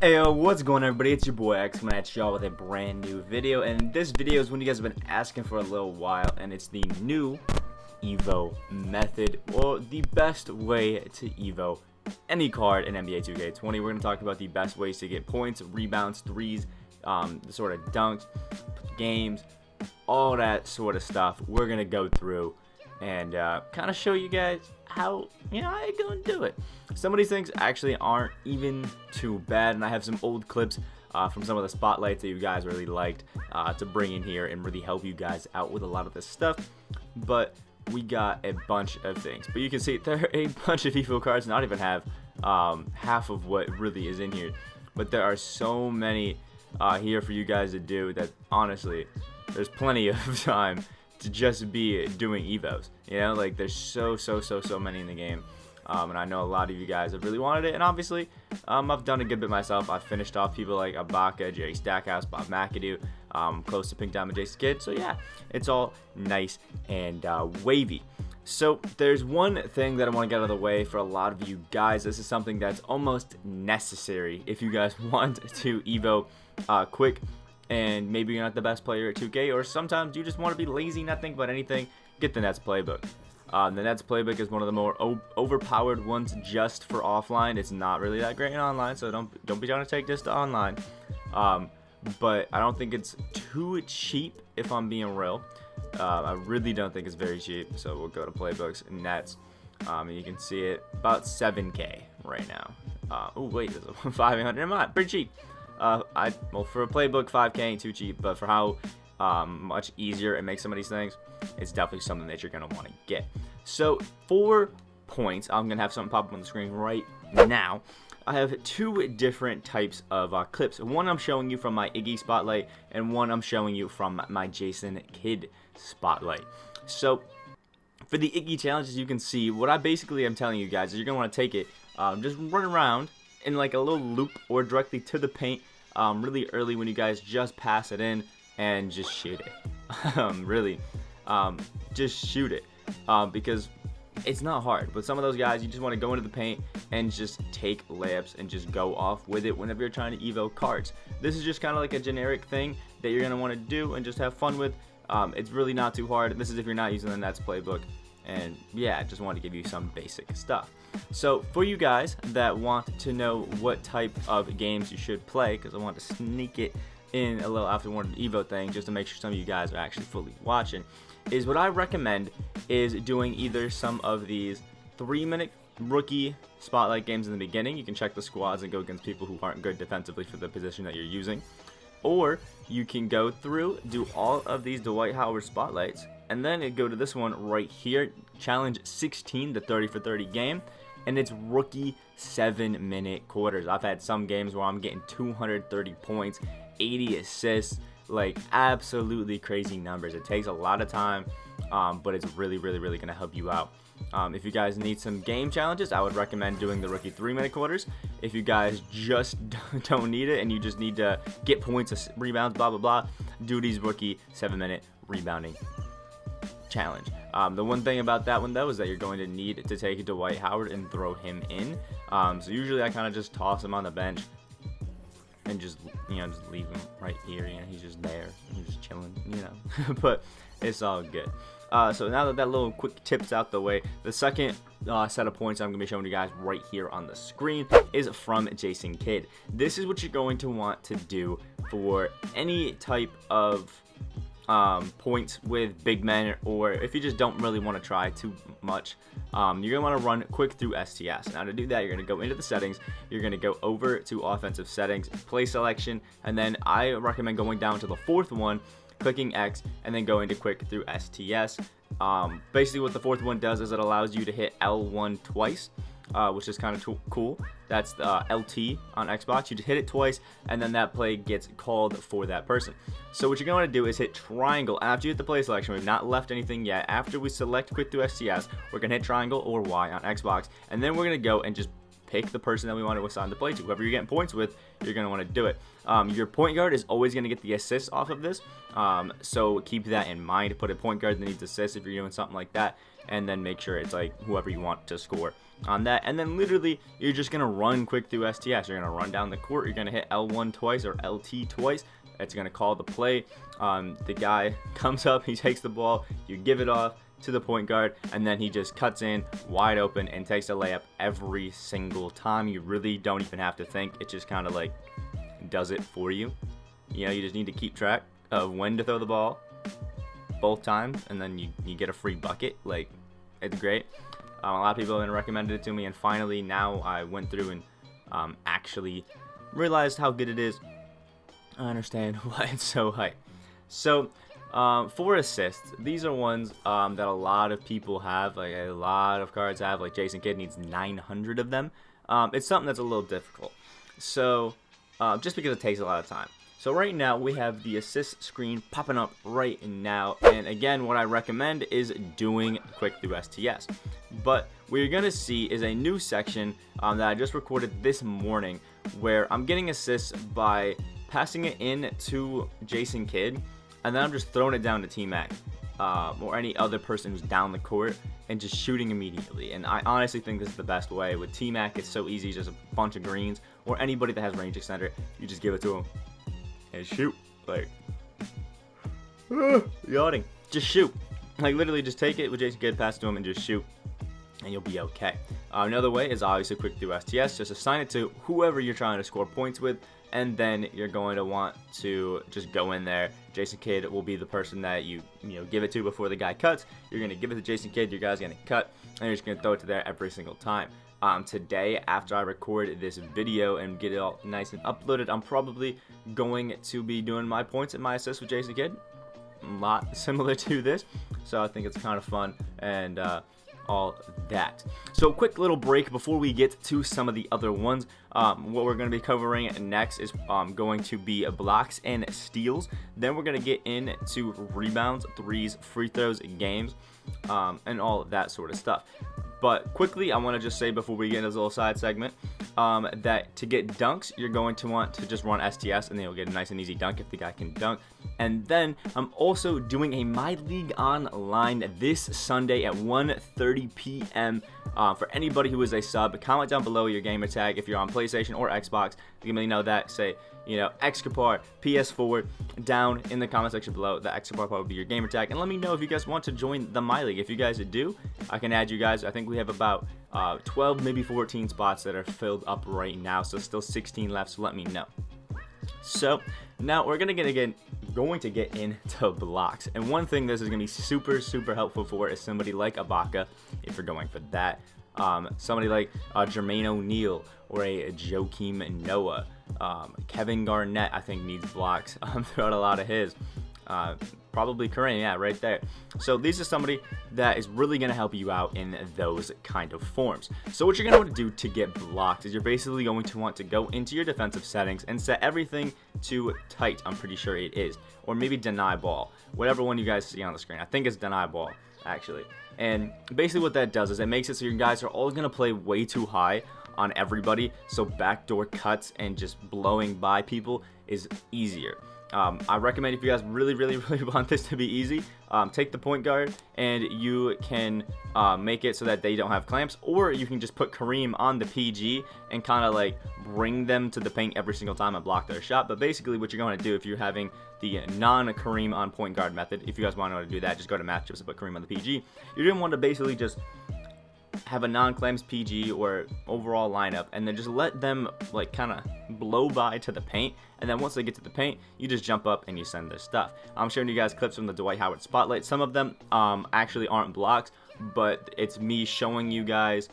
Hey yo, what's going on everybody? It's your boy X coming at y'all with a brand new video, and this video is one you guys have been asking for a little while, and it's the new Evo method, or the best way to Evo any card in NBA 2K20. We're going to talk about the best ways to get points, rebounds, threes, the sort of dunks, games, all that sort of stuff. We're going to go through and kind of show you guys how you gonna do it. Some of these things actually aren't even too bad, and I have some old clips from some of the spotlights that you guys really liked to bring in here and really help you guys out with a lot of this stuff. But we got a bunch of things, but you can see there are a bunch of Evo cards, not even have half of what really is in here, but there are so many here for you guys to do that honestly there's plenty of time to just be doing Evos. Like there's so many in the game, and I know a lot of you guys have really wanted it, and obviously I've done a good bit myself. I've finished off people like Ibaka, Jerry Stackhouse, Bob McAdoo, close to Pink Diamond, Jason Kidd. So yeah, it's all nice and wavy. So there's one thing that I want to get out of the way for a lot of you guys. This is something that's almost necessary if you guys want to Evo quick, and maybe you're not the best player at 2K, or sometimes you just want to be lazy, not think about anything. Get the Nets Playbook. The Nets Playbook is one of the more overpowered ones just for offline. It's not really that great in online, so don't be trying to take this to online. But I don't think it's too cheap, if I'm being real. I really don't think it's very cheap. So we'll go to Playbooks and Nets, and you can see it about 7K right now. Oh wait, there's a 500. Never mind, pretty cheap. Well, for a Playbook, 5K ain't too cheap, but for how much easier it makes some of these things, it's definitely something that you're going to want to get. So 4 points, I'm going to have something pop up on the screen right now. I have 2 different types of clips. One I'm showing you from my Iggy Spotlight, and one I'm showing you from my Jason Kidd Spotlight. So for the Iggy challenge, as you can see, what I basically am telling you guys is you're going to want to take it, just run around in like a little loop or directly to the paint really early when you guys just pass it in, and just shoot it. Just shoot it, because it's not hard. But some of those guys, you just want to go into the paint and just take layups and just go off with it whenever you're trying to Evo cards. This is just kind of like a generic thing that you're going to want to do and just have fun with. It's really not too hard. This is if you're not using the Nets Playbook. And yeah, I just wanted to give you some basic stuff. So for you guys that want to know what type of games you should play, because I want to sneak it in a little after one Evo thing just to make sure some of you guys are actually fully watching, is what I recommend is doing either some of these 3-minute rookie spotlight games in the beginning. You can check the squads and go against people who aren't good defensively for the position that you're using, or you can go through, do all of these Dwight Howard spotlights, and then go to this one right here, challenge 16, the 30 for 30 game, and it's rookie 7-minute quarters. I've had some games where I'm getting 230 points, 80 assists, like absolutely crazy numbers. It takes a lot of time, but it's really going to help you out. If you guys need some game challenges, I would recommend doing the rookie 3-minute quarters. If you guys just don't need it and you just need to get points, rebounds, blah blah blah, do these rookie 7-minute rebounding challenge. The one thing about that one though is that you're going to need to take Dwight Howard and throw him in. So usually I kind of just toss him on the bench and just just leave him right here. He's just there, he's just chilling, but it's all good. So now that little quick tip's out the way, the second set of points I'm going to be showing you guys right here on the screen is from Jason Kidd. This is what you're going to want to do for any type of points with big men, or if you just don't really want to try too much, you're going to want to run quick through STS. Now to do that, you're going to go into the settings, you're going to go over to offensive settings, play selection, and then I recommend going down to the 4th one, clicking X, and then going to quick through STS. Basically what the 4th one does is it allows you to hit L1 twice, which is kind of cool. That's the LT on Xbox. You just hit it twice, and then that play gets called for that person. So what you're going to do is hit triangle. After you hit the play selection, we've not left anything yet. After we select quick through STS, we're going to hit triangle or Y on Xbox, and then we're going to go and just pick the person that we want to assign the play to. Whoever you're getting points with, you're going to want to do it. Your point guard is always going to get the assists off of this, so keep that in mind. Put a point guard that needs assists if you're doing something like that, and then make sure it's like whoever you want to score on that. And then literally you're just gonna run quick through STS. You're gonna run down the court, you're gonna hit L1 twice or LT twice. It's gonna call the play. The guy comes up, he takes the ball, you give it off to the point guard, and then he just cuts in wide open and takes a layup every single time. You really don't even have to think. It just kind of like does it for you. You know, you just need to keep track of when to throw the ball both times, and then you get a free bucket. Like, it's great. A lot of people have recommended it to me, and finally now I went through and actually realized how good it is. I understand why it's so hype. So for assists, these are ones that a lot of people have, like a lot of cards have. Like Jason Kidd needs 900 of them. It's something that's a little difficult, so just because it takes a lot of time. So right now we have the assist screen popping up right now, and again, what I recommend is doing quick through STS. But what you're gonna see is a new section that I just recorded this morning, where I'm getting assists by passing it in to Jason Kidd, and then I'm just throwing it down to T-Mac or any other person who's down the court and just shooting immediately. And I honestly think this is the best way. With T-Mac, it's so easy, just a bunch of greens, or anybody that has range extender, you just give it to him and shoot. Like, yawning. Just shoot. Like, literally just take it with Jason Kidd, pass it to him, and just shoot, and you'll be okay. Another way is obviously quick through STS. Just assign it to whoever you're trying to score points with, and then you're going to want to just go in there. Jason Kidd will be the person that you give it to before the guy cuts. You're going to give it to Jason Kidd, your guy's going to cut, and you're just going to throw it to there every single time. Today, after I record this video and get it all nice and uploaded, I'm probably going to be doing my points and my assists with Jason Kidd. A lot similar to this, so I think it's kind of fun and all that. So quick little break before we get to some of the other ones. What we're going to be covering next is going to be blocks and steals. Then we're going to get into rebounds, threes, free throws, games, and all of that sort of stuff. But quickly, I want to just say before we get into this little side segment that to get dunks, you're going to want to just run STS, and then you'll get a nice and easy dunk if the guy can dunk. And then I'm also doing a My League Online this Sunday at 1:30 p.m. For anybody who is a sub. Comment down below your gamer tag if you're on PlayStation or Xbox. You can know that. Say, Xcapar, PS4, down in the comment section below. The Xcapar will be your gamer tag. And let me know if you guys want to join the My League. If you guys do, I can add you guys. I think we have about 12, maybe 14 spots that are filled up right now. So still 16 left, so let me know. So now we're going to get into blocks. And one thing this is going to be super, super helpful for is somebody like Ibaka, if you're going for that. Somebody like Jermaine O'Neal or a Joakim Noah. Kevin Garnett, I think, needs blocks throughout a lot of his. Probably Kareem, yeah, right there. So these are somebody that is really going to help you out in those kind of forms. So what you're going to want to do to get blocked is you're basically going to want to go into your defensive settings and set everything to tight. I'm pretty sure it is. Or maybe deny ball. Whatever one you guys see on the screen. I think it's deny ball, actually. And basically what that does is it makes it so your guys are all going to play way too high on everybody, so backdoor cuts and just blowing by people is easier. I recommend, if you guys really want this to be easy, take the point guard and you can make it so that they don't have clamps, or you can just put Kareem on the PG and kind of like bring them to the paint every single time and block their shot. But basically what you're going to do if you're having the non-Kareem on point guard method, if you guys want to know how to do that, just go to matchups and put Kareem on the PG. You're going to want to basically just have a non-claims PG or overall lineup, and then just let them like kind of blow by to the paint, and then once they get to the paint, you just jump up and you send their stuff. I'm showing you guys clips from the Dwight Howard Spotlight. Some of them actually aren't blocks, but it's me showing you guys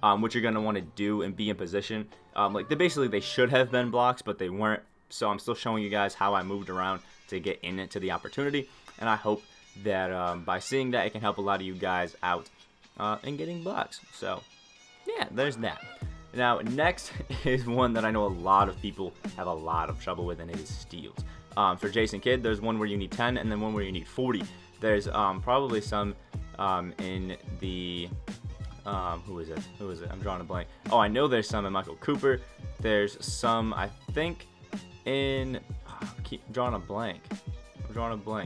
what you're going to want to do and be in position. Like they should have been blocks, but they weren't, so I'm still showing you guys how I moved around to get into the opportunity, and I hope that by seeing that, it can help a lot of you guys out and getting blocks. So yeah, there's that. Now next is one that I know a lot of people have a lot of trouble with, and it is steals. For Jason Kidd, there's one where you need 10 and then one where you need 40. There's probably some in the who is it? I'm drawing a blank. Oh, I know there's some in Michael Cooper. There's some, I think, in keep drawing a blank.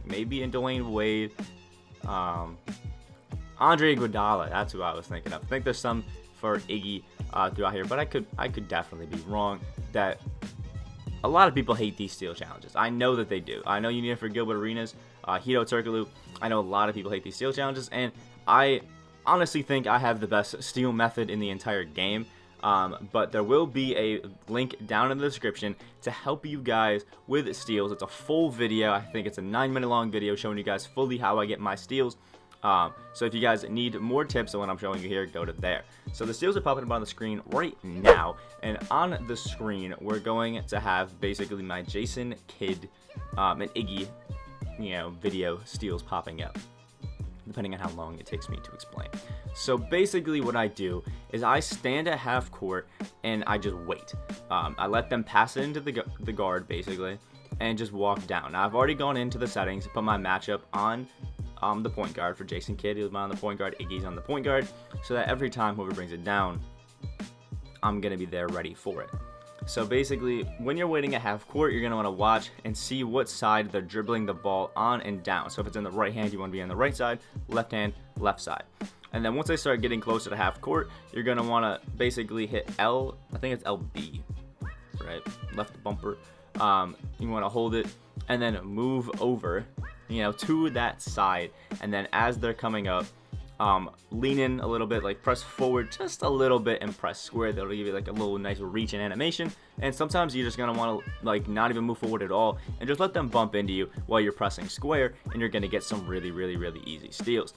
Maybe in Dwayne Wade. Andre Iguodala, that's who I was thinking of. I think there's some for Iggy throughout here, but I could definitely be wrong. That a lot of people hate these steal challenges. I know that they do. I know you need it for Gilbert Arenas, Hito Turkaloo. I know a lot of people hate these steal challenges, and I honestly think I have the best steal method in the entire game. But there will be a link down in the description to help you guys with steals. It's a full video. I think it's a 9-minute long video showing you guys fully how I get my steals. So if you guys need more tips on what I'm showing you here, go to there. So the steals are popping up on the screen right now, and on the screen we're going to have basically my Jason Kidd and Iggy, video steals popping up, depending on how long it takes me to explain. So basically what I do is I stand at half court and I just wait. I let them pass it into the guard basically and just walk down. Now I've already gone into the settings, put my matchup on the point guard for Jason Kidd. He's on the point guard, Iggy's on the point guard, so that every time whoever brings it down, I'm going to be there ready for it. So basically, when you're waiting at half court, you're going to want to watch and see what side they're dribbling the ball on and down. So if it's in the right hand, you want to be on the right side, left hand, left side. And then once they start getting closer to half court, you're going to want to basically hit L, I think it's LB, right? Left bumper. You want to hold it and then move over, to that side. And then as they're coming up, lean in a little bit, like press forward just a little bit and press square. That'll give you like a little nice reach and animation. And sometimes you're just gonna want to like not even move forward at all and just let them bump into you while you're pressing square, and you're gonna get some really easy steals.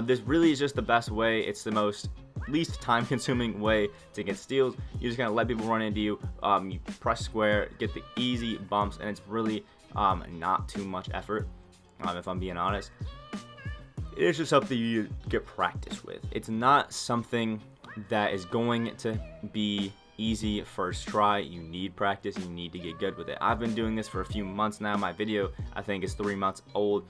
This really is just the best way. It's the least time consuming way to get steals. You're just gonna let people run into you. You press square, get the easy bumps, and it's really not too much effort, if I'm being honest. It's just something you get practice with. It's not something that is going to be easy first try. You need practice. You need to get good with it. I've been doing this for a few months now. My video, I think, is 3 months old.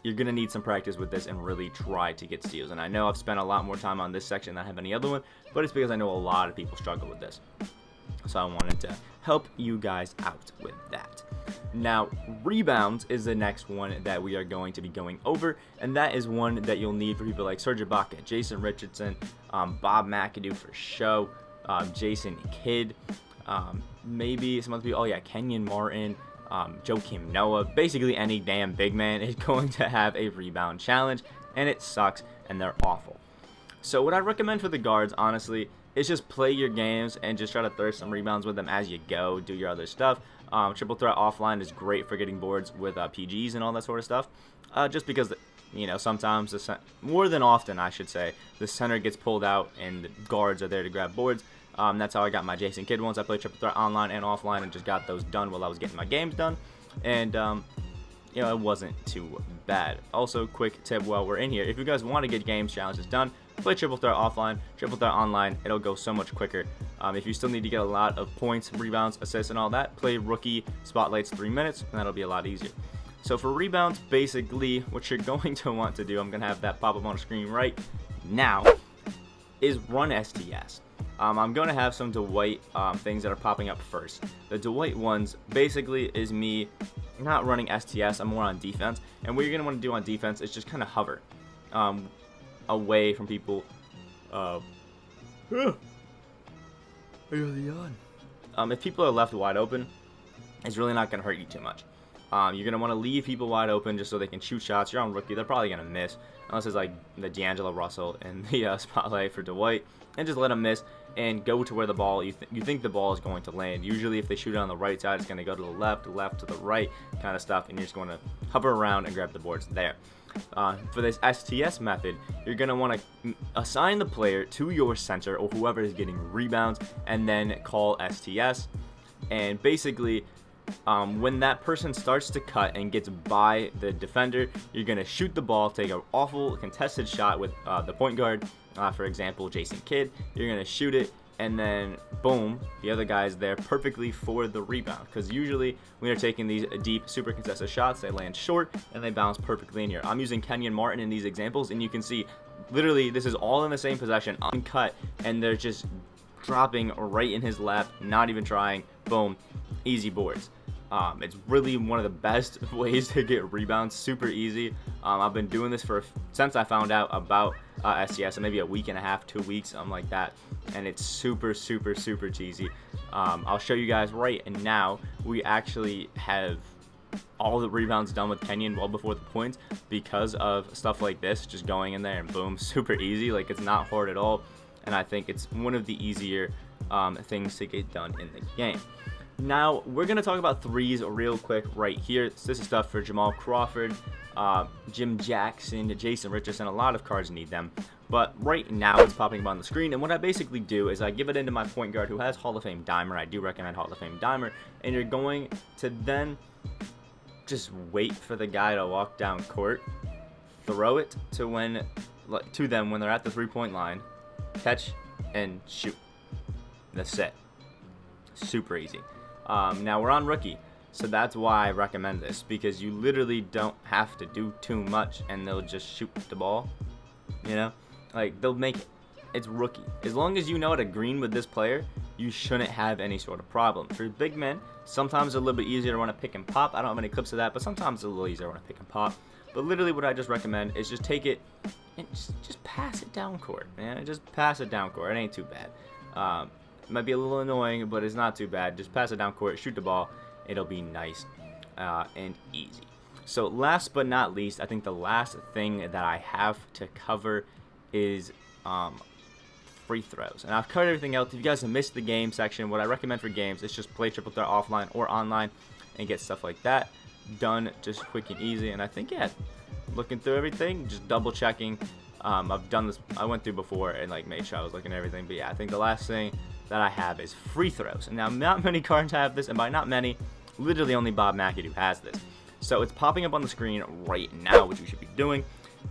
You're going to need some practice with this and really try to get steals. And I know I've spent a lot more time on this section than I have any other one, but it's because I know a lot of people struggle with this. So I wanted to help you guys out with that. Now, rebounds is the next one that we are going to be going over, and that is one that you'll need for people like Serge Ibaka, Jason Richardson, Bob McAdoo for show, Jason Kidd, maybe some other people. Oh yeah, Kenyon Martin, Joakim Noah. Basically, any damn big man is going to have a rebound challenge, and it sucks, and they're awful. So what I recommend for the guards, honestly, is just play your games and just try to throw some rebounds with them as you go. Do your other stuff. Triple threat offline is great for getting boards with PGs and all that sort of stuff. Just because, sometimes, more than often, I should say, the center gets pulled out and the guards are there to grab boards. That's how I got my Jason Kidd ones. I played triple threat online and offline and just got those done while I was getting my games done. And, it wasn't too bad. Also, quick tip while we're in here, if you guys want to get games challenges done, play triple threat offline, triple threat online. It'll go so much quicker. If you still need to get a lot of points, rebounds, assists, and all that, play rookie spotlights 3 minutes, and that'll be a lot easier. So for rebounds, basically what you're going to want to do, I'm going to have that pop up on the screen right now, is run STS. I'm going to have some Dwight things that are popping up first. The Dwight ones basically is me not running STS. I'm more on defense. And what you're going to want to do on defense is just kind of hover away from people. If people are left wide open, it's really not going to hurt you too much. You're going to want to leave people wide open just so they can shoot shots. You're on rookie. They're probably going to miss. Unless it's like the D'Angelo Russell and the spotlight for Dwight. And just let them miss and go to where the ball, you think the ball is going to land. Usually if they shoot it on the right side, it's going to go to the left to the right kind of stuff. And you're just going to hover around and grab the boards there. For this STS method, you're going to want to assign the player to your center or whoever is getting rebounds and then call STS. And basically, when that person starts to cut and gets by the defender, you're going to shoot the ball, take an awful contested shot with the point guard, for example, Jason Kidd. You're going to shoot it, and then boom, the other guy's there perfectly for the rebound. Because usually when you're taking these deep, super contested shots, they land short and they bounce perfectly in here. I'm using Kenyon Martin in these examples, and you can see literally this is all in the same possession, uncut, and they're just dropping right in his lap, not even trying. Boom, easy boards. It's really one of the best ways to get rebounds, super easy. I've been doing this since I found out about SCS, maybe a week and a half, 2 weeks, something like that, and it's super cheesy. I'll show you guys right now. We actually have all the rebounds done with Kenyon well before the points because of stuff like this, just going in there and boom, super easy. Like, it's not hard at all, and I think it's one of the easier things to get done in the game. Now we're gonna talk about threes real quick right here. This is stuff for Jamal Crawford, Jim Jackson, Jason Richardson. A lot of cards need them, but right now it's popping up on the screen, and what I basically do is I give it into my point guard who has Hall of Fame Dimer. I do recommend Hall of Fame Dimer, and you're going to then just wait for the guy to walk down court, throw it to them when they're at the 3-point line, catch and shoot. That's it. Super easy. Now we're on rookie, so that's why I recommend this, because you literally don't have to do too much and they'll just shoot the ball. You know, like, they'll make it. It's rookie. As long as you know how to green with this player, you shouldn't have any sort of problem. For big men, sometimes it's a little bit easier to want to pick and pop. I don't have any clips of that, but sometimes it's a little easier to want to pick and pop. But literally what I just recommend is just take it and just pass it down court, man. Just pass it down court. It ain't too bad. It might be a little annoying, but it's not too bad. Just pass it down court, shoot the ball. It'll be nice and easy. So last but not least, I think the last thing that I have to cover is free throws. And I've covered everything else. If you guys have missed the game section, what I recommend for games is just play triple threat offline or online and get stuff like that done just quick and easy. And I think, yeah, looking through everything, just double checking. I've done this, I went through before and like made sure I was looking at everything. But yeah, I think the last thing that I have is free throws. And now not many cards have this, and by not many, literally only Bob McAdoo has this. So it's popping up on the screen right now, which you should be doing.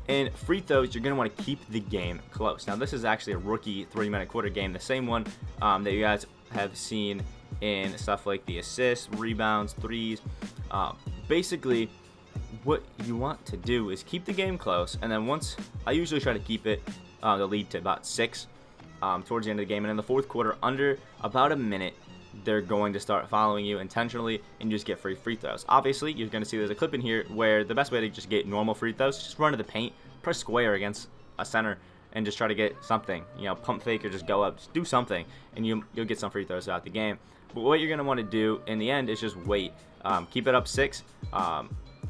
And free throws, you're going to want to keep the game close. Now this is actually a rookie 3-minute quarter game, the same one that you guys have seen in stuff like the assists, rebounds, threes. Basically, what you want to do is keep the game close, and then once, I usually try to keep it, the lead to about 6 towards the end of the game, and in the fourth quarter, under about a minute, they're going to start following you intentionally and you just get free throws. Obviously, you're going to see there's a clip in here where the best way to just get normal free throws, just run to the paint, press square against a center, and just try to get something, you know, pump fake or just go up, just do something, and you'll get some free throws throughout the game. But what you're going to want to do in the end is just wait. Keep it up 6.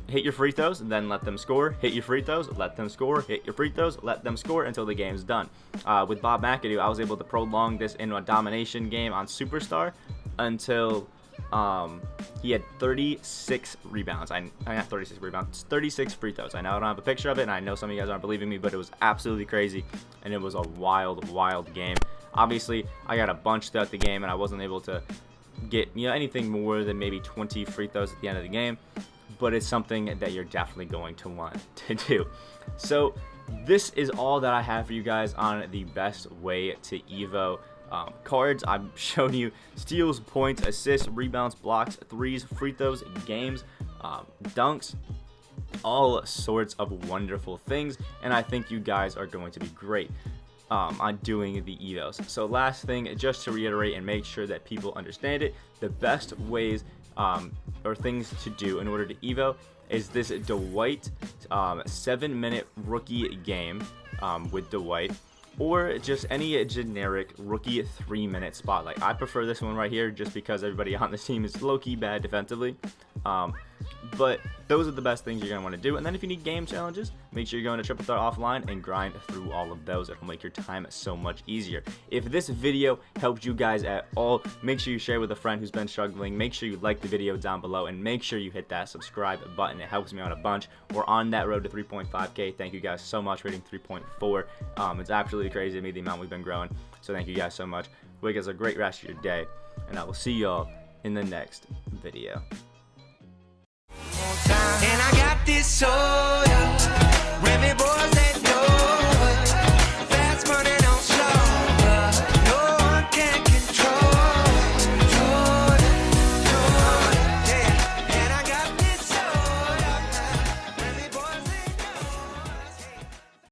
Hit your free throws, and then let them score. Hit your free throws, let them score. Hit your free throws, let them score until the game's done. With Bob McAdoo, I was able to prolong this into a domination game on Superstar until he had 36 rebounds. I not 36 rebounds, 36 free throws. I know I don't have a picture of it, and I know some of you guys aren't believing me, but it was absolutely crazy, and it was a wild game. Obviously, I got a bunch throughout the game, and I wasn't able to get, you know, anything more than maybe 20 free throws at the end of the game. But it's something that you're definitely going to want to do. So this is all that I have for you guys on the best way to Evo cards. I've shown you steals, points, assists, rebounds, blocks, threes, free throws, games, dunks, all sorts of wonderful things, and I think you guys are going to be great on doing the Evos. So last thing, just to reiterate and make sure that people understand it, the best ways or things to do in order to Evo is this Dwight 7-minute rookie game with Dwight, or just any generic rookie 3-minute spotlight. I prefer this one right here just because everybody on this team is low-key bad defensively. But those are the best things you're going to want to do. And then if you need game challenges, make sure you're going to triple threat offline and grind through all of those. It'll make your time so much easier. If this video helped you guys at all, make sure you share with a friend who's been struggling. Make sure you like the video down below, and make sure you hit that subscribe button. It helps me out a bunch. We're on that road to 3.5K. Thank you guys so much for hitting 3.4. It's absolutely crazy to me the amount we've been growing. So thank you guys so much. Hope you guys have a great rest of your day, and I will see y'all in the next video. And I got this soul.